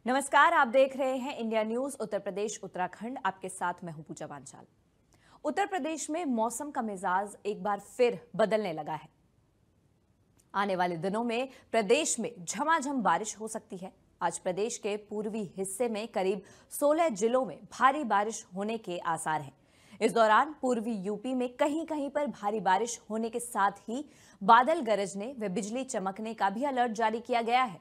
नमस्कार, आप देख रहे हैं इंडिया न्यूज उत्तर प्रदेश उत्तराखंड। आपके साथ मैं हूं पूजा बांचाल। उत्तर प्रदेश में मौसम का मिजाज एक बार फिर बदलने लगा है। आने वाले दिनों में प्रदेश में झमाझम बारिश हो सकती है। आज प्रदेश के पूर्वी हिस्से में करीब 16 जिलों में भारी बारिश होने के आसार हैं। इस दौरान पूर्वी यूपी में कहीं कहीं पर भारी बारिश होने के साथ ही बादल गरजने व बिजली चमकने का भी अलर्ट जारी किया गया है।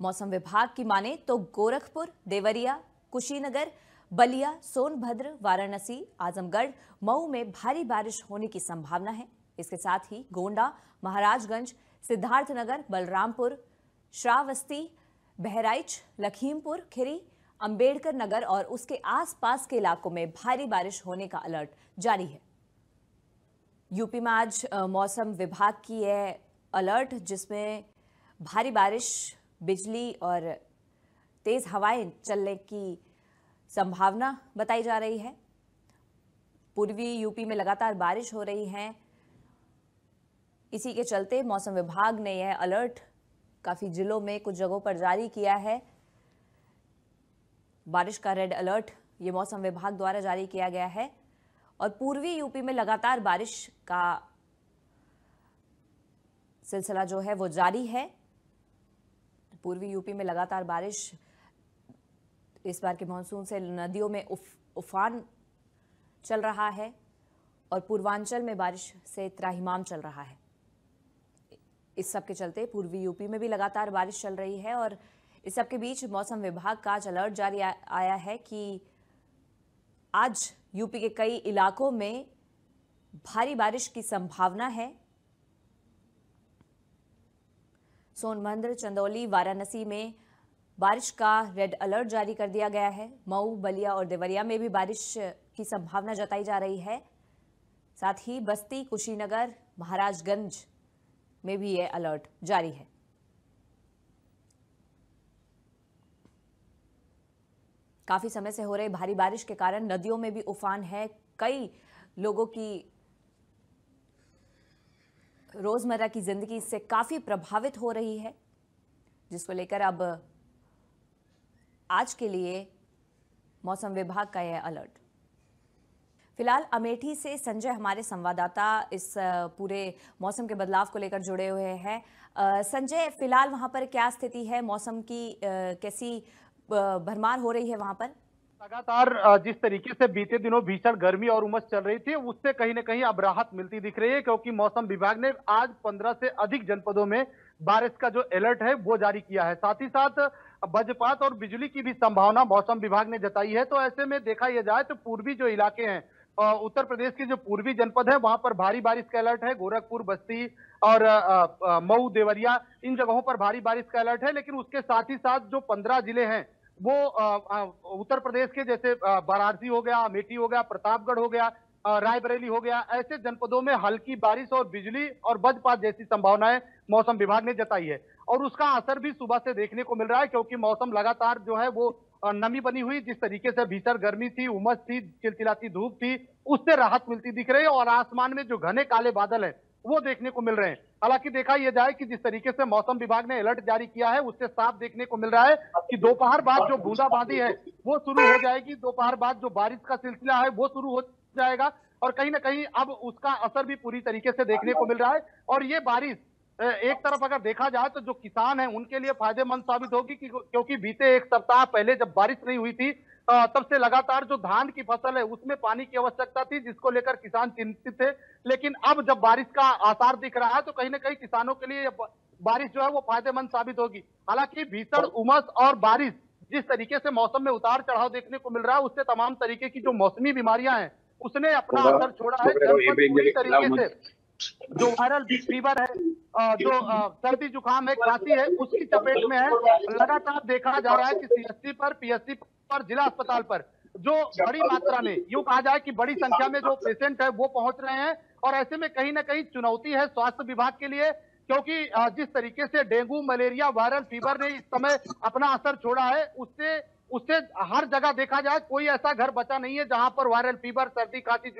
मौसम विभाग की माने तो गोरखपुर, देवरिया, कुशीनगर, बलिया, सोनभद्र, वाराणसी, आजमगढ़, मऊ में भारी बारिश होने की संभावना है। इसके साथ ही गोंडा, महाराजगंज, सिद्धार्थनगर, बलरामपुर, श्रावस्ती, बहराइच, लखीमपुर खीरी, अंबेडकर नगर और उसके आसपास के इलाकों में भारी बारिश होने का अलर्ट जारी है। यूपी में आज मौसम विभाग की यह अलर्ट, जिसमें भारी बारिश, बिजली और तेज हवाएं चलने की संभावना बताई जा रही है। पूर्वी यूपी में लगातार बारिश हो रही है। इसी के चलते मौसम विभाग ने यह अलर्ट काफी जिलों में कुछ जगहों पर जारी किया है। बारिश का रेड अलर्ट ये मौसम विभाग द्वारा जारी किया गया है और पूर्वी यूपी में लगातार बारिश का सिलसिला जो है वो जारी है। पूर्वी यूपी में लगातार बारिश, इस बार के मानसून से नदियों में उफान चल रहा है और पूर्वांचल में बारिश से त्राहिमाम चल रहा है। इस सब के चलते पूर्वी यूपी में भी लगातार बारिश चल रही है और इस सब के बीच मौसम विभाग का आज अलर्ट जारी आया है कि आज यूपी के कई इलाकों में भारी बारिश की संभावना है। सोनभद्र, चंदौली, वाराणसी में बारिश का रेड अलर्ट जारी कर दिया गया है। मऊ, बलिया और देवरिया में भी बारिश की संभावना जताई जा रही है। साथ ही बस्ती, कुशीनगर, महाराजगंज में भी यह अलर्ट जारी है। काफी समय से हो रहे भारी बारिश के कारण नदियों में भी उफान है। कई लोगों की रोजमर्रा की जिंदगी इससे काफी प्रभावित हो रही है, जिसको लेकर अब आज के लिए मौसम विभाग का यह अलर्ट। फिलहाल अमेठी से संजय हमारे संवाददाता इस पूरे मौसम के बदलाव को लेकर जुड़े हुए हैं। संजय, फिलहाल वहां पर क्या स्थिति है? मौसम की कैसी भरमार हो रही है वहां पर? लगातार जिस तरीके से बीते दिनों भीषण गर्मी और उमस चल रही थी, उससे कहीं न कहीं अब राहत मिलती दिख रही है, क्योंकि मौसम विभाग ने आज 15 से अधिक जनपदों में बारिश का जो अलर्ट है वो जारी किया है। साथ ही साथ वज्रपात और बिजली की भी संभावना मौसम विभाग ने जताई है। तो ऐसे में देखा यह जाए तो पूर्वी जो इलाके हैं, उत्तर प्रदेश के जो पूर्वी जनपद है, वहां पर भारी बारिश का अलर्ट है। गोरखपुर, बस्ती और मऊ, देवरिया, इन जगहों पर भारी बारिश का अलर्ट है। लेकिन उसके साथ ही साथ जो 15 जिले हैं वो उत्तर प्रदेश के, जैसे वाराणसी हो गया, अमेठी हो गया, प्रतापगढ़ हो गया, रायबरेली हो गया, ऐसे जनपदों में हल्की बारिश और बिजली और वज्रपात जैसी संभावनाएं मौसम विभाग ने जताई है। और उसका असर भी सुबह से देखने को मिल रहा है, क्योंकि मौसम लगातार जो है वो नमी बनी हुई, जिस तरीके से भीषण गर्मी थी, उमस थी, चिलचिलाती धूप थी, उससे राहत मिलती दिख रही है। और आसमान में जो घने काले बादल है वो देखने को मिल रहे हैं। हालांकि देखा यह जाए कि जिस तरीके से मौसम विभाग ने अलर्ट जारी किया है, उससे साफ देखने को मिल रहा है कि दोपहर बाद जो बूंदाबांदी है वो शुरू हो जाएगी। दोपहर बाद जो बारिश का सिलसिला है वो शुरू हो जाएगा और कहीं ना कहीं अब उसका असर भी पूरी तरीके से देखने को मिल रहा है। और ये बारिश एक तरफ अगर देखा जाए तो जो किसान हैं उनके लिए फायदेमंद साबित होगी, क्योंकि बीते एक सप्ताह पहले जब बारिश नहीं हुई थी, तब से लगातार जो धान की फसल है उसमें पानी की आवश्यकता थी, जिसको लेकर किसान चिंतित थे। लेकिन अब जब बारिश का आसार दिख रहा है तो कहीं ना कहीं किसानों के लिए बारिश जो है वो फायदेमंद साबित होगी। हालांकि भीषण उमस और बारिश, जिस तरीके से मौसम में उतार चढ़ाव देखने को मिल रहा है, उससे तमाम तरीके की जो मौसमी बीमारियां हैं उसने अपना असर छोड़ा है। जनपद पूरी तरीके से जो वायरल फीवर है, जो सर्दी जुकाम है, खांसी है, उसकी चपेट में है। लगातार देखा जा रहा है कि सीएससी पर, पीएससी पर, जिला अस्पताल पर जो बड़ी मात्रा में, यूं कहा जाए कि बड़ी संख्या में जो पेशेंट है वो पहुंच रहे हैं। और ऐसे में कहीं ना कहीं चुनौती है स्वास्थ्य विभाग के लिए, क्योंकि जिस तरीके से डेंगू, मलेरिया, वायरल फीवर ने इस समय अपना असर छोड़ा है, उससे उससे हर जगह देखा जाए कोई ऐसा घर बचा नहीं है जहां पर वायरल फीवर, सर्दी, खांसी,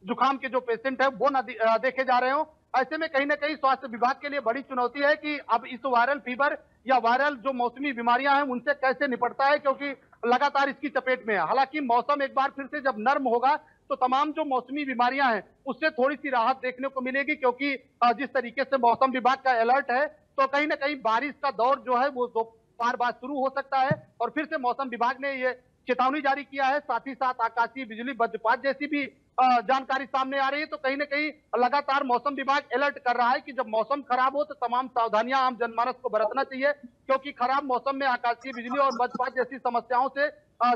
जुकाम के जो पेशेंट है वो न देखे जा रहे हो। ऐसे में कहीं ना कहीं स्वास्थ्य विभाग के लिए बड़ी चुनौती है कि अब इस वायरल फीवर या वायरल जो मौसमी बीमारियां हैं उनसे कैसे निपटता है, क्योंकि लगातार इसकी चपेट में है। हालांकि मौसम एक बार फिर से जब नर्म होगा तो तमाम जो मौसमी बीमारियां हैं उससे थोड़ी सी राहत देखने को मिलेगी, क्योंकि जिस तरीके से मौसम विभाग का अलर्ट है तो कहीं ना कहीं बारिश का दौर जो है वो दोपहर बाद शुरू हो सकता है। और फिर से मौसम विभाग ने ये चेतावनी जारी किया है, साथ ही साथ आकाशीय बिजली वज्रपात जैसी भी जानकारी सामने आ रही है। तो कहीं ना कहीं लगातार मौसम विभाग अलर्ट कर रहा है कि जब मौसम खराब हो तो तमाम सावधानियां आम जनमानस को बरतना चाहिए, क्योंकि खराब मौसम में आकाशीय बिजली और वज्रपात जैसी समस्याओं से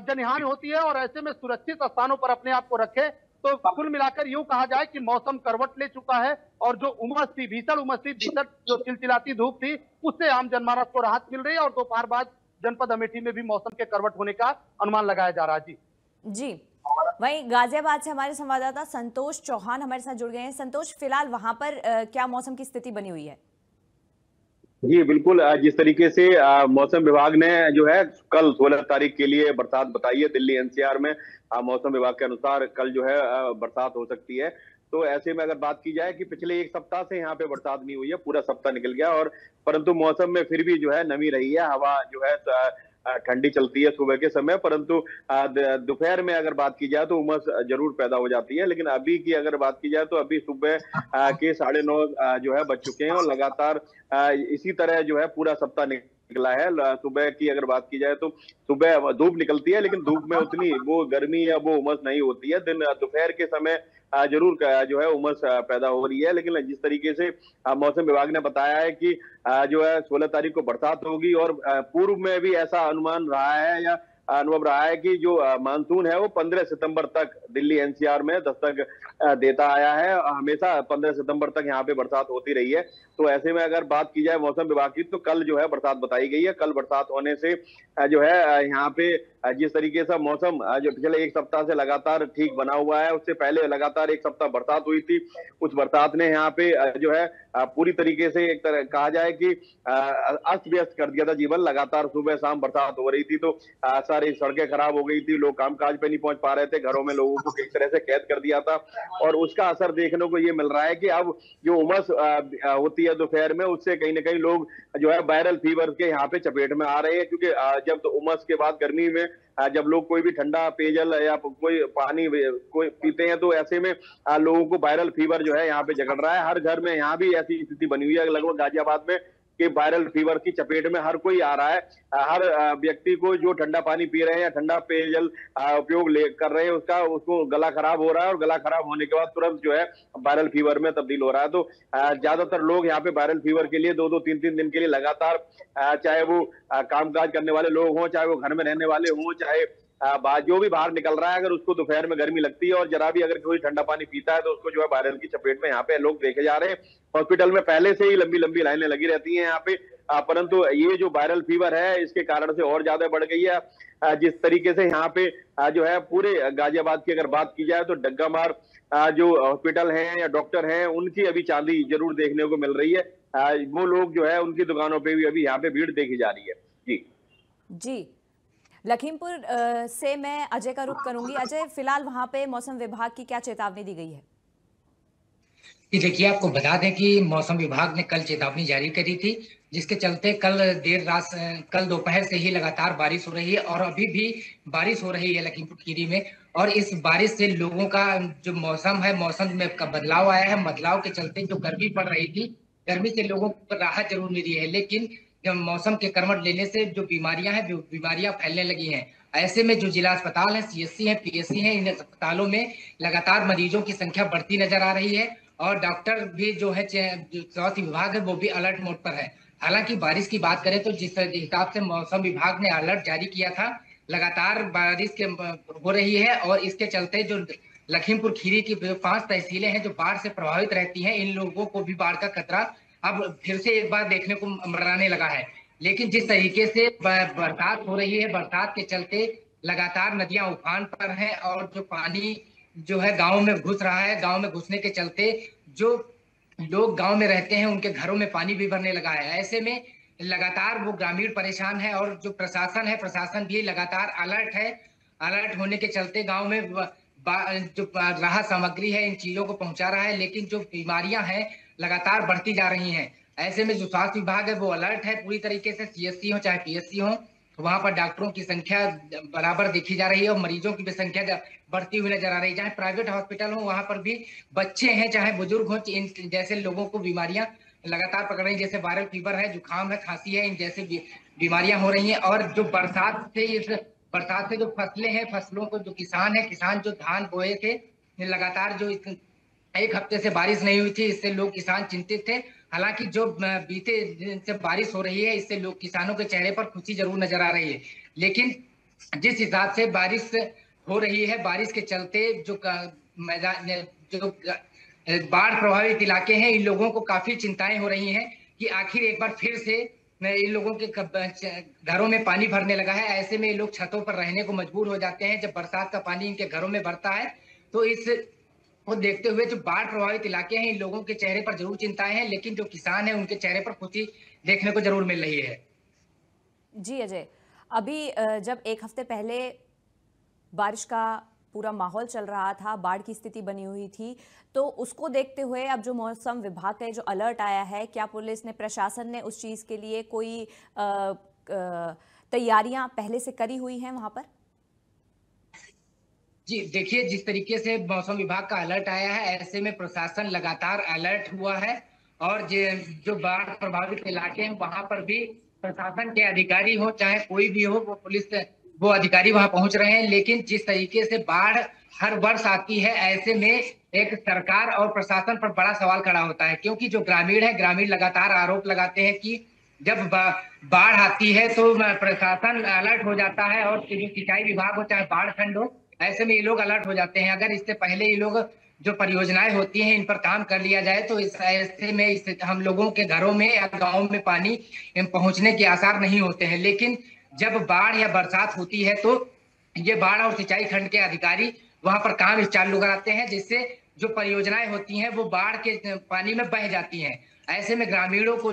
जनहानि होती है। और ऐसे में सुरक्षित स्थानों पर अपने आप को रखें। तो कुल मिलाकर यूं कहा जाए कि मौसम करवट ले चुका है और जो उमस थी, भीषण जो चिलचिलाती धूप थी, उससे आम जनमानस को राहत मिल रही है। और दोपहर बाद जनपद अमेठी में भी मौसम के करवट होने का अनुमान लगाया जा रहा है। जी जी, वहीं गाजियाबाद से हमारे संवाददाता संतोष चौहान हमारे साथ जुड़ गए हैं। संतोष, फिलहाल वहां पर क्या मौसम की स्थिति बनी हुई है? जी बिल्कुल, जिस तरीके से मौसम विभाग ने जो है कल 16 तारीख के लिए बरसात बताई है दिल्ली एनसीआर में। मौसम विभाग के अनुसार कल जो है बरसात हो सकती है। तो ऐसे में अगर बात की जाए कि पिछले एक सप्ताह से यहाँ पे बरसात नहीं हुई है, पूरा सप्ताह निकल गया और परंतु मौसम में फिर भी जो है नमी रही है। हवा जो है ठंडी चलती है सुबह के समय, परंतु दोपहर में अगर बात की जाए तो उमस जरूर पैदा हो जाती है। लेकिन अभी की अगर बात की जाए तो अभी सुबह के 9:30 जो है बज चुके हैं और लगातार इसी तरह जो है पूरा सप्ताह निकला है। सुबह की अगर बात की जाए तो सुबह धूप निकलती है, लेकिन धूप में उतनी वो गर्मी या वो उमस नहीं होती है। दिन दोपहर के समय जरूर जो है उमस पैदा हो रही है। लेकिन जिस तरीके से मौसम विभाग ने बताया है कि जो है 16 तारीख को बरसात होगी और पूर्व में भी ऐसा अनुमान रहा है या अनुभव रहा है कि जो मानसून है वो 15 सितंबर तक दिल्ली एनसीआर में दस्तक देता आया है। हमेशा 15 सितंबर तक यहाँ पे बरसात होती रही है। तो ऐसे में अगर बात की जाए मौसम विभाग की तो कल जो है बरसात बताई गई है। कल बरसात होने से जो है यहाँ पे जिस तरीके से मौसम जो पिछले एक सप्ताह से लगातार ठीक बना हुआ है, उससे पहले लगातार एक सप्ताह बरसात हुई थी। उस बरसात ने यहाँ पे जो है पूरी तरीके से एक तरह कहा जाए कि अस्त व्यस्त कर दिया था जीवन। लगातार सुबह शाम बरसात हो रही थी तो सारी सड़कें खराब हो गई थी, लोग कामकाज पे नहीं पहुंच पा रहे थे, घरों में लोगों को एक तरह से कैद कर दिया था। और उसका असर देखने को ये मिल रहा है कि अब जो उमस होती है दोपहर में, उससे कहीं ना कहीं लोग जो है वायरल फीवर के यहाँ पे चपेट में आ रहे हैं। क्योंकि जब तो उमस के बाद गर्मी में जब लोग कोई भी ठंडा पेयजल या कोई पानी कोई पीते हैं तो ऐसे में लोगों को वायरल फीवर जो है यहाँ पे जकड़ रहा है। हर घर में यहाँ भी ऐसी स्थिति बनी हुई है लगभग गाजियाबाद में कि वायरल फीवर की चपेट में हर कोई आ रहा है। हर व्यक्ति को जो ठंडा पानी पी रहे हैं या ठंडा पेयजल उपयोग कर रहे हैं उसको गला खराब हो रहा है और गला खराब होने के बाद तुरंत जो है वायरल फीवर में तब्दील हो रहा है। तो ज्यादातर लोग यहाँ पे वायरल फीवर के लिए 2-2 3-3 दिन के लिए लगातार चाहे वो कामकाज करने वाले लोग हों, चाहे वो घर में रहने वाले हों, चाहे जो भी बाहर निकल रहा है, अगर उसको दोपहर में गर्मी लगती है और जरा भी अगर कोई ठंडा पानी पीता है तो उसको जो है वायरल की चपेट में यहाँ पे लोग देखे जा रहे हैं। हॉस्पिटल में पहले से ही लंबी लंबी लाइनें लगी रहती हैं यहाँ पे, परंतु ये जो वायरल फीवर है इसके कारण से और ज्यादा बढ़ गई है। जिस तरीके से यहाँ पे जो है पूरे गाजियाबाद की अगर बात की जाए तो डग्गामार जो हॉस्पिटल हैं या डॉक्टर हैं उनकी अभी चांदी जरूर देखने को मिल रही है। वो लोग जो है उनकी दुकानों पे भी अभी यहाँ पे भीड़ देखी जा रही है। जी, लखीमपुर से मैं अजय का रुख करूंगी। अजय, फिलहाल वहां पे मौसम विभाग की क्या चेतावनी दी गई है? देखिए, आपको बता दें कि मौसम विभाग ने कल चेतावनी जारी करी थी, जिसके चलते कल दोपहर से ही लगातार बारिश हो रही है और अभी भी बारिश हो रही है लखीमपुर खीरी में। और इस बारिश से लोगों का जो मौसम है, मौसम में बदलाव आया है। बदलाव के चलते जो गर्मी पड़ रही थी, गर्मी से लोगों को राहत जरूर मिली है, लेकिन जब मौसम के करवट लेने से जो बीमारियां फैलने लगी हैं। ऐसे में जो जिला अस्पताल है, सीएससी है, पीएससी है, इन अस्पतालों में लगातार मरीजों की संख्या बढ़ती नजर आ रही है और डॉक्टर भी जो है स्वास्थ्य विभाग है वो भी अलर्ट मोड पर है। हालांकि बारिश की बात करें तो जिस हिसाब से मौसम विभाग ने अलर्ट जारी किया था, लगातार बारिश हो रही है और इसके चलते जो लखीमपुर खीरी की 5 तहसीलें हैं जो बाढ़ से प्रभावित रहती हैं, इन लोगों को भी बाढ़ का खतरा अब फिर से एक बार देखने को मंडराने लगा है। लेकिन जिस तरीके से बरसात हो रही है, बरसात के चलते लगातार नदियां उफान पर हैं और जो पानी जो है गांव में घुस रहा है। गांव में घुसने के चलते जो लोग गांव में रहते हैं उनके घरों में पानी भी भरने लगा है। ऐसे में लगातार वो ग्रामीण परेशान है और जो प्रशासन है, प्रशासन भी लगातार अलर्ट है। अलर्ट होने के चलते गांव में जो राहत सामग्री है इन चीजों को पहुंचा रहा है। लेकिन जो बीमारियां हैं लगातार बढ़ती जा रही हैं। ऐसे में जो स्वास्थ्य विभाग है वो अलर्ट है पूरी तरीके से। सीएससी हो चाहे पीएससी हो, वहां पर डॉक्टरों की संख्या बराबर देखी जा रही है और मरीजों की भी संख्या बढ़ती हुई नजर आ रही है। चाहे प्राइवेट हॉस्पिटल हो वहां पर भी बच्चे हैं चाहे बुजुर्ग हो, इन जैसे लोगों को बीमारियां लगातार पकड़ रही है, जैसे वायरल फीवर है, जुकाम है, खांसी है, इन जैसे बीमारियां हो रही हैं। और जो बरसात से जो फसलें हैं, फसलों को जो किसान जो धान बोए थे, लगातार जो एक हफ्ते से बारिश नहीं हुई थी, इससे लोग किसान चिंतित थे। हालांकि जो बीते दिन से बारिश हो रही है, इससे लोग किसानों के चेहरे पर खुशी जरूर नजर आ रही है। लेकिन जिस हिसाब से बारिश हो रही है, बारिश के चलते जो मैदान जो बाढ़ प्रभावित इलाके हैं, इन लोगों को काफी चिंताएं हो रही हैं कि आखिर एक बार फिर से इन लोगों के घरों में पानी भरने लगा है। ऐसे में ये लोग छतों पर रहने को मजबूर हो जाते हैं जब बरसात का पानी इनके घरों में भरता है। तो इस को देखते हुए जो बाढ़ प्रभावित इलाके हैं, इन लोगों के चेहरे पर जरूर चिंताएं हैं, लेकिन जो किसान हैं उनके चेहरे पर खुशी देखने को जरूर मिल रही है। जी अजय, अभी जब एक हफ्ते पहले बारिश का पूरा माहौल चल रहा था, बाढ़ की स्थिति बनी हुई थी, तो उसको देखते हुए अब जो मौसम विभाग का जो अलर्ट आया है, क्या पुलिस ने, प्रशासन ने उस चीज़ के लिए कोई तैयारियां पहले से करी हुई हैं वहां पर? जी देखिए, जिस तरीके से मौसम विभाग का अलर्ट आया है, ऐसे में प्रशासन लगातार अलर्ट हुआ है और जो बाढ़ प्रभावित इलाके हैं वहां पर भी प्रशासन के अधिकारी हो चाहे कोई भी हो, वो अधिकारी वहां पहुंच रहे हैं। लेकिन जिस तरीके से बाढ़ हर वर्ष आती है, ऐसे में एक सरकार और प्रशासन पर बड़ा सवाल खड़ा होता है, क्योंकि जो ग्रामीण लगातार आरोप लगाते हैं कि जब बाढ़ आती है तो प्रशासन अलर्ट हो जाता है और जो सिंचाई विभाग हो चाहे बाढ़ खंड हो, ऐसे में ये लोग अलर्ट हो जाते हैं। अगर इससे पहले ये लोग जो परियोजनाएं होती हैं इन पर काम कर लिया जाए तो इस ऐसे में हम लोगों के घरों में या गाँव में पानी पहुंचने के आसार नहीं होते हैं। लेकिन जब बाढ़ या बरसात होती है तो ये बाढ़ और सिंचाई खंड के अधिकारी वहां पर काम चालू कराते हैं, जिससे जो परियोजनाएं होती हैं वो बाढ़ के पानी में बह जाती हैं। ऐसे में ग्रामीणों को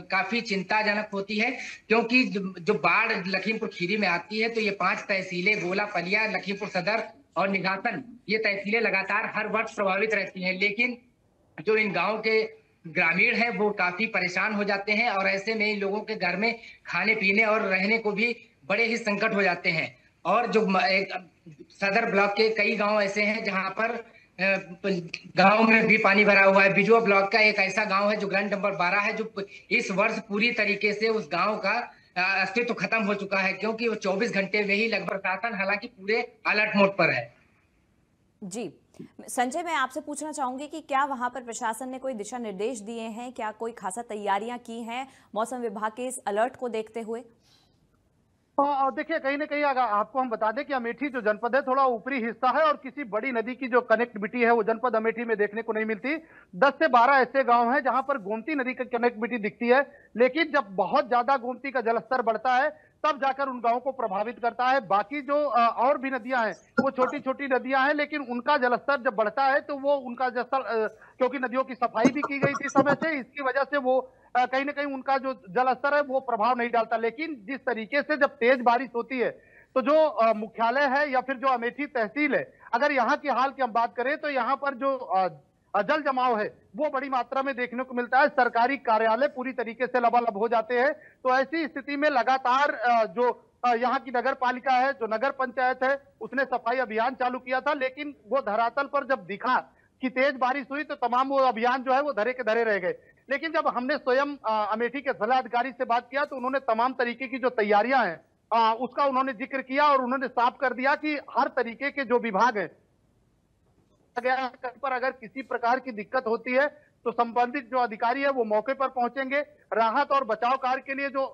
काफी चिंताजनक होती है, क्योंकि जो बाढ़ लखीमपुर खीरी में आती है तो ये 5 तहसीलें गोला, पलिया, लखीमपुर सदर और निघासन, ये तहसीलें लगातार हर वर्ष प्रभावित रहती हैं। लेकिन जो इन गाँव के ग्रामीण हैं वो काफी परेशान हो जाते हैं और ऐसे में इन लोगों के घर में खाने पीने और रहने को भी बड़े ही संकट हो जाते हैं। और जो सदर ब्लॉक के कई गांव ऐसे हैं जहां पर गांव में भी पानी भरा हुआ है। बिजुआ ब्लॉक का एक ऐसा गांव है जो ग्रांट नंबर 12 है, जो इस वर्ष पूरी तरीके से उस गांव का अस्तित्व खत्म हो चुका है, क्योंकि वो 24 घंटे में ही लगभग प्रशासन हालांकि पूरे अलर्ट मोड पर है। जी संजय, मैं आपसे पूछना चाहूंगी कि क्या वहां पर प्रशासन ने कोई दिशा निर्देश दिए हैं, क्या कोई खासा तैयारियां की हैं मौसम विभाग के इस अलर्ट को देखते हुए? तो देखिए, कहीं ना कहीं अगर आपको हम बता दें कि अमेठी जो जनपद है थोड़ा ऊपरी हिस्सा है और किसी बड़ी नदी की जो कनेक्टिविटी है वो जनपद अमेठी में देखने को नहीं मिलती। 10 से 12 ऐसे गांव हैं जहां पर गोमती नदी की कनेक्टिविटी दिखती है, लेकिन जब बहुत ज्यादा गोमती का जलस्तर बढ़ता है तब जाकर उन गांवों को प्रभावित करता है। बाकी जो और भी नदियां हैं वो छोटी छोटी नदियां हैं, लेकिन उनका जलस्तर जब बढ़ता है तो वो उनका जलस्तर, क्योंकि नदियों की सफाई भी की गई थी समय से, इसकी वजह से वो कहीं ना कहीं उनका जो जलस्तर है वो प्रभाव नहीं डालता। लेकिन जिस तरीके से जब तेज बारिश होती है तो जो मुख्यालय है या फिर जो अमेठी तहसील है, अगर यहाँ की हाल की हम बात करें तो यहाँ पर जो जल जमाव है वो बड़ी मात्रा में देखने को मिलता है। सरकारी कार्यालय पूरी तरीके से लबालब हो जाते हैं। तो ऐसी स्थिति में लगातार जो यहाँ की नगर पालिका है, जो नगर पंचायत है, उसने सफाई अभियान चालू किया था, लेकिन वो धरातल पर जब दिखा कि तेज बारिश हुई तो तमाम वो अभियान जो है वो धरे के धरे रह गए। लेकिन जब हमने स्वयं अमेठी के जिलाधिकारी से बात किया तो उन्होंने तमाम तरीके की जो तैयारियां हैं उसका उन्होंने जिक्र किया और उन्होंने साफ कर दिया कि हर तरीके के जो विभाग है पर अगर किसी प्रकार की दिक्कत होती है तो संबंधित जो अधिकारी है वो मौके पर पहुंचेंगे। राहत और बचाव कार्य के लिए जो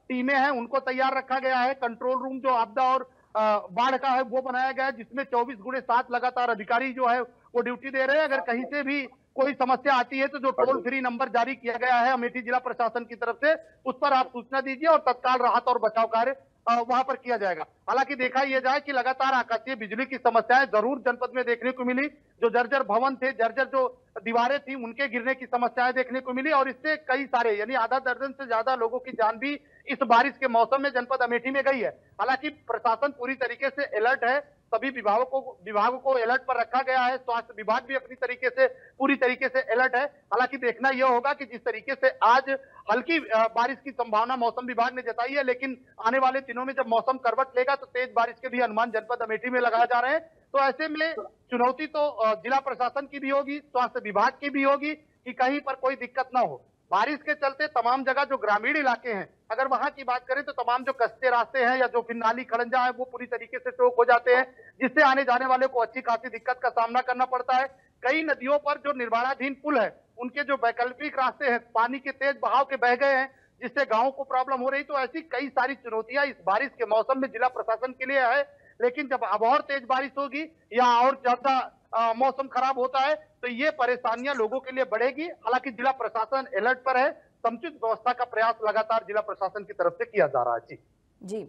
टीमें हैं उनको तैयार रखा गया है। कंट्रोल रूम जो आपदा और बाढ़ का है वो बनाया गया है, जिसमें 24x7 लगातार अधिकारी जो है वो ड्यूटी दे रहे हैं। अगर कहीं से भी कोई समस्या आती है तो जो टोल फ्री नंबर जारी किया गया है अमेठी जिला प्रशासन की तरफ से, उस पर आप सूचना दीजिए और तत्काल राहत और बचाव कार्य वहां पर किया जाएगा। हालांकि देखा यह जाए कि लगातार आकाशीय बिजली की समस्याएं जरूर जनपद में देखने को मिली। जो जर्जर भवन थे, जर्जर जो दीवारें थी, उनके गिरने की समस्याएं देखने को मिली और इससे कई सारे यानी आधा दर्जन से ज्यादा लोगों की जान भी इस बारिश के मौसम में जनपद अमेठी में गई है। हालांकि प्रशासन पूरी तरीके से अलर्ट है सभी विभागों को अलर्ट पर रखा गया है। स्वास्थ्य विभाग भी अपनी तरीके से पूरी तरीके से अलर्ट है। हालांकि देखना यह होगा कि जिस तरीके से आज हल्की बारिश की संभावना मौसम विभाग ने जताई है, लेकिन आने वाले दिनों में जब मौसम करवट लेगा तो तेज बारिश के भी अनुमान जनपद अमेठी में लगाए जा रहे हैं। तो ऐसे में चुनौती तो जिला प्रशासन की भी होगी, स्वास्थ्य विभाग की भी होगी कि कहीं पर कोई दिक्कत ना हो। बारिश के चलते तमाम जगह जो ग्रामीण इलाके हैं, अगर वहां की बात करें तो तमाम जो कच्चे रास्ते हैं या जो फिर नाली खड़ंजा है वो पूरी तरीके से चौक हो जाते हैं, जिससे आने जाने वाले को अच्छी खासी दिक्कत का सामना करना पड़ता है। कई नदियों पर जो निर्माणाधीन पुल है, उनके जो वैकल्पिक रास्ते हैं पानी के तेज बहाव के बह गए हैं, जिससे गांवों को प्रॉब्लम हो रही। तो ऐसी कई सारी चुनौतियां इस बारिश के मौसम में जिला प्रशासन के लिए है। लेकिन जब अब और तेज बारिश होगी या और ज्यादा मौसम खराब होता है तो ये परेशानियां लोगों के लिए बढ़ेगी। हालांकि जिला प्रशासन अलर्ट पर है, समुचित व्यवस्था का प्रयास लगातार जिला प्रशासन की तरफ से किया जा रहा है। जी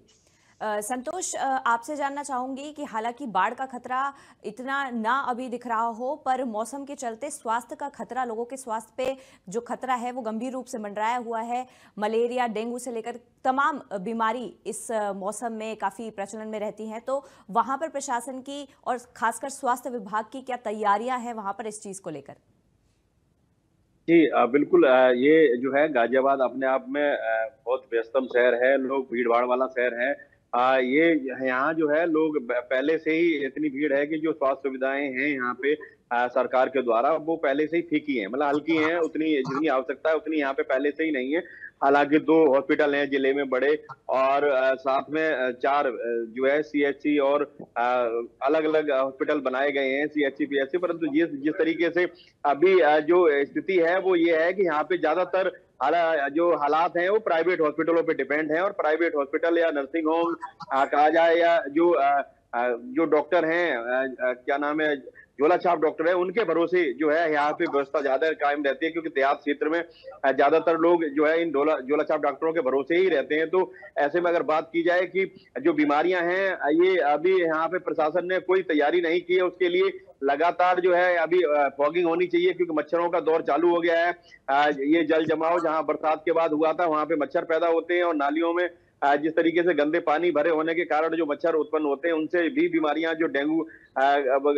संतोष, आपसे जानना चाहूंगी कि हालांकि बाढ़ का खतरा इतना ना अभी दिख रहा हो, पर मौसम के चलते स्वास्थ्य का खतरा, लोगों के स्वास्थ्य पे जो खतरा है वो गंभीर रूप से मंडराया हुआ है। मलेरिया, डेंगू से लेकर तमाम बीमारी इस मौसम में काफ़ी प्रचलन में रहती हैं। तो वहाँ पर प्रशासन की और खासकर स्वास्थ्य विभाग की क्या तैयारियां हैं वहाँ पर इस चीज़ को लेकर? जी बिल्कुल, ये जो है गाजियाबाद अपने आप में बहुत व्यस्तम शहर है, लोग भीड़ भाड़ वाला शहर है। ये यहाँ जो है लोग पहले से ही इतनी भीड़ है कि जो स्वास्थ्य सुविधाएं हैं यहाँ पे सरकार के द्वारा वो पहले से ही फीकी हैं, मतलब हल्की हैं, उतनी जितनी आवश्यकता है उतनी यहाँ पे पहले से ही नहीं है। हालांकि 2 हॉस्पिटल हैं जिले में बड़े, और साथ में 4 जो है CHC और अलग अलग हॉस्पिटल बनाए गए हैं, CHC PHC। परंतु जिस तरीके से अभी जो स्थिति है वो ये है कि यहाँ पे ज्यादातर जो हालात हैं वो प्राइवेट हॉस्पिटलों पे डिपेंड है, और प्राइवेट हॉस्पिटल या नर्सिंग होम कहा जाए या जो डॉक्टर हैं, क्या नाम है, झोला छाप डॉक्टर है, उनके भरोसे जो है यहाँ पे व्यवस्था ज्यादा कायम रहती है, क्योंकि देहात क्षेत्र में ज्यादातर लोग जो है इन झोला छाप डॉक्टरों के भरोसे ही रहते हैं। तो ऐसे में अगर बात की जाए कि जो बीमारियां हैं, ये अभी यहाँ पे प्रशासन ने कोई तैयारी नहीं की है, उसके लिए लगातार जो है अभी फॉगिंग होनी चाहिए, क्योंकि मच्छरों का दौर चालू हो गया है। ये जल जमाव जहां बरसात के बाद हुआ था वहां पे मच्छर पैदा होते हैं, और नालियों में जिस तरीके से गंदे पानी भरे होने के कारण जो मच्छर उत्पन्न होते हैं उनसे भी बीमारियां, जो डेंगू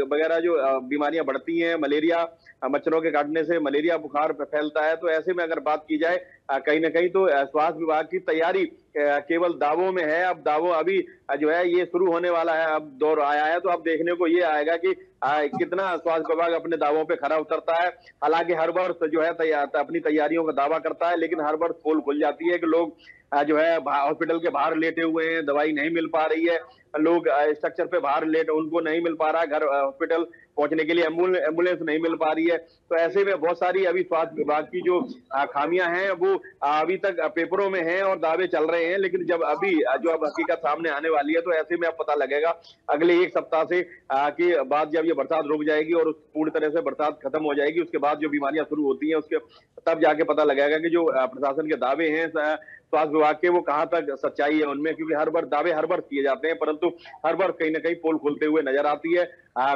वगैरह जो बीमारियां बढ़ती हैं, मलेरिया, मच्छरों के काटने से मलेरिया बुखार फैलता है। तो ऐसे में अगर बात की जाए कहीं ना कहीं तो स्वास्थ्य विभाग की तैयारी केवल दावों में है। अब दावों अभी जो है ये शुरू होने वाला है, अब दौर आया है, तो अब देखने को ये आएगा कि कितना स्वास्थ्य विभाग अपने दावों पे खरा उतरता है। हालांकि हर वर्ष जो है अपनी तैयारियों का दावा करता है, लेकिन हर वर्ष पोल खुल जाती है कि लोग जो है हॉस्पिटल के बाहर लेटे हुए हैं, दवाई नहीं मिल पा रही है, लोग स्ट्रक्चर पे बाहर लेट उनको नहीं मिल पा रहा है, घर हॉस्पिटल पहुंचने के लिए एम्बुलेंस नहीं मिल पा रही है। तो ऐसे में बहुत सारी अभी स्वास्थ्य विभाग की जो खामियां हैं वो अभी तक पेपरों में हैं और दावे चल रहे हैं, लेकिन जब अभी जो अब हकीकत सामने आने वाली है तो ऐसे में अब पता लगेगा अगले 1 सप्ताह से कि बाद जब ये बरसात रुक जाएगी और पूरी तरह से बरसात खत्म हो जाएगी, उसके बाद जो बीमारियां शुरू होती हैं उसके तब जाके पता लगेगा कि जो प्रशासन के दावे हैं स्वास्थ्य विभाग के वो कहां तक सच्चाई है उनमें। क्योंकि हर बार दावे हर बार किए जाते हैं, परंतु हर बार कहीं ना कहीं पोल खुलते हुए नजर आती है।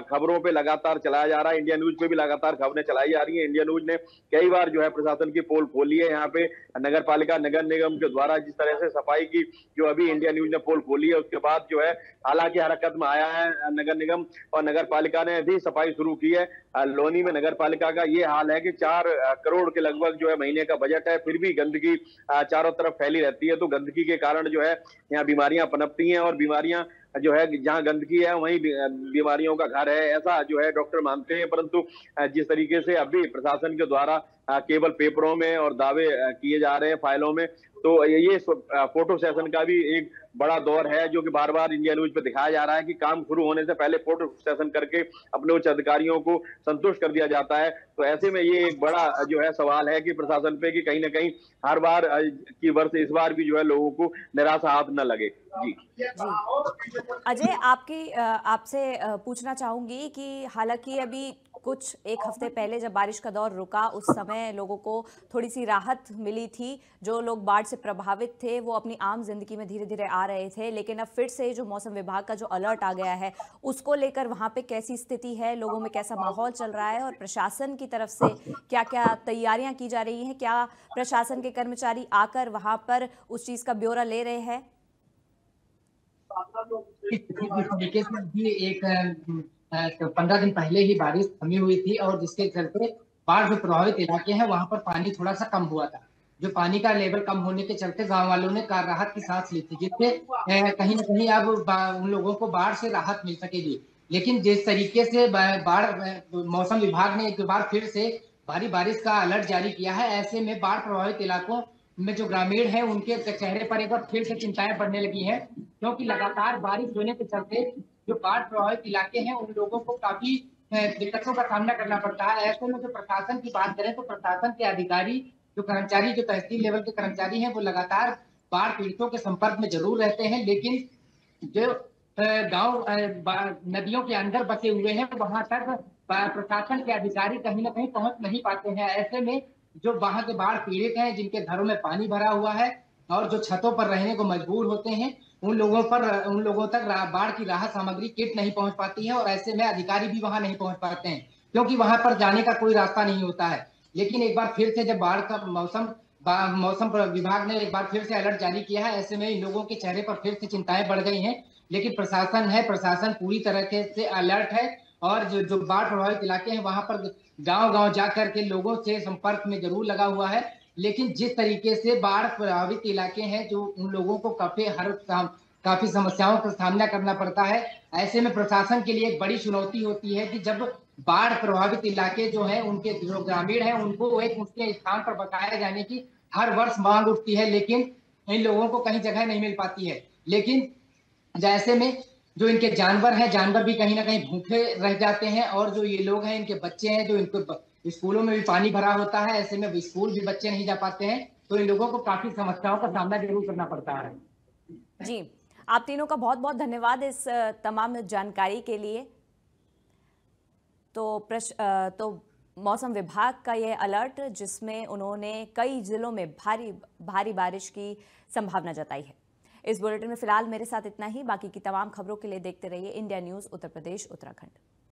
खबरों पे लगातार चलाया जा रहा है, इंडिया न्यूज पे भी लगातार खबरें चलाई जा रही है। इंडिया न्यूज ने कई बार जो है प्रशासन की पोल खोली है। यहाँ पे नगर पालिका नगर निगम के द्वारा जिस तरह से सफाई की जो अभी इंडिया न्यूज ने पोल खोली है, उसके बाद जो है हालांकि हरकत में आया है नगर निगम और नगर पालिका ने भी सफाई शुरू की है। लोनी में नगर पालिका का ये हाल है कि 4 करोड़ के लगभग जो है महीने का बजट है, फिर भी गंदगी चारों तरफ फैली रहती है। तो गंदगी के कारण जो है यहाँ बीमारियां पनपती हैं, और बीमारियां जो है जहां गंदगी है वहीं बीमारियों का घर है, ऐसा जो है डॉक्टर मानते हैं। परंतु जिस तरीके से अभी प्रशासन के द्वारा केवल पेपरों में और दावे किए जा रहे हैं फाइलों में, तो ये फोटो सेशन का भी एक बड़ा दौर है जो कि बार बार इंडिया न्यूज पे दिखाया जा रहा है कि काम शुरू होने से पहले फोटो सेशन करके अपने उच्च अधिकारियों को संतुष्ट कर दिया जाता है। तो ऐसे में ये एक बड़ा जो है सवाल है कि प्रशासन पे कि कहीं ना कहीं हर बार की वर्ष इस बार भी जो है लोगों को निराशा हाथ न लगे। जी अजय, आपसे पूछना चाहूंगी कि हालांकि अभी कुछ 1 हफ्ते पहले जब बारिश का दौर रुका उस समय लोगों को थोड़ी सी राहत मिली थी। जो लोग बाढ़ से प्रभावित थे वो अपनी आम जिंदगी में धीरे धीरे आ रहे थे, लेकिन अब फिर से जो मौसम विभाग का जो अलर्ट आ गया है उसको लेकर वहां पे कैसी स्थिति है, लोगों में कैसा माहौल चल रहा है और प्रशासन की तरफ से क्या क्या तैयारियां की जा रही हैं? क्या प्रशासन के कर्मचारी आकर वहां पर उस चीज का ब्यौरा ले रहे हैं? इस तरीके से भी एक 15 दिन पहले ही बारिश थमी हुई थी और जिसके चलते बाढ़ जो प्रभावित इलाके हैं वहां पर पानी थोड़ा सा कम हुआ था। जो पानी का लेवल कम होने के चलते गांव वालों ने राहत की सांस ली थी, जिससे कहीं ना कहीं अब उन लोगों को बाढ़ से राहत मिल सकेगी। लेकिन जिस तरीके से बाढ़ मौसम विभाग ने एक बार फिर से भारी बारिश का अलर्ट जारी किया है, ऐसे में बाढ़ प्रभावित इलाकों में जो ग्रामीण है उनके चेहरे पर एक बार फिर से चिंताएं बढ़ने लगी हैं, क्योंकि लगातार बारिश होने के चलते जो बाढ़ प्रभावित इलाके हैं उन लोगों को काफी दिक्कतों का सामना करना पड़ता है। ऐसे में जो प्रशासन की बात करें तो प्रशासन के अधिकारी, जो कर्मचारी, जो तहसील लेवल के कर्मचारी हैं, वो लगातार बाढ़ पीड़ितों के संपर्क में जरूर रहते हैं, लेकिन जो गांव नदियों के अंदर बसे हुए हैं वहां तक प्रशासन के अधिकारी कहीं ना कहीं पहुंच नहीं पाते हैं। ऐसे में जो वहां के बाढ़ पीड़ित हैं, जिनके घरों में पानी भरा हुआ है और जो छतों पर रहने को मजबूर होते हैं, उन लोगों तक बाढ़ की राहत सामग्री किट नहीं पहुंच पाती है और ऐसे में अधिकारी भी वहां नहीं पहुंच पाते हैं, क्योंकि वहां पर जाने का कोई रास्ता नहीं होता है। लेकिन एक बार फिर से जब बाढ़ का मौसम विभाग ने एक बार फिर से अलर्ट जारी किया है, ऐसे में इन लोगों के चेहरे पर फिर से चिंताएं बढ़ गई हैं। लेकिन प्रशासन पूरी तरह से अलर्ट है और जो बाढ़ प्रभावित इलाके हैं वहां पर गांव जा करके लोगों से संपर्क में जरूर लगा हुआ है। लेकिन जिस तरीके से बाढ़ प्रभावित इलाके हैं, जो उन लोगों को काफी समस्याओं का सामना करना पड़ता है। ऐसे में प्रशासन के लिए एक बड़ी चुनौती होती है कि जब बाढ़ प्रभावित इलाके जो है उनके जो ग्रामीण है उनको एक उसके स्थान पर बसाए जाने की हर वर्ष मांग उठती है, लेकिन इन लोगों को कहीं जगह नहीं मिल पाती है। लेकिन जैसे में जो इनके जानवर हैं, जानवर भी कहीं ना कहीं भूखे रह जाते हैं और जो ये लोग हैं, इनके बच्चे हैं, जो इनको स्कूलों में भी पानी भरा होता है, ऐसे में स्कूल भी बच्चे नहीं जा पाते हैं, तो इन लोगों को काफी समस्याओं का सामना जरूर करना पड़ता है। जी, आप तीनों का बहुत बहुत धन्यवाद इस तमाम जानकारी के लिए। तो मौसम विभाग का यह अलर्ट, जिसमें उन्होंने कई जिलों में भारी बारिश की संभावना जताई है। इस बुलेटिन में फिलहाल मेरे साथ इतना ही। बाकी की तमाम खबरों के लिए देखते रहिए इंडिया न्यूज़ उत्तर प्रदेश उत्तराखंड।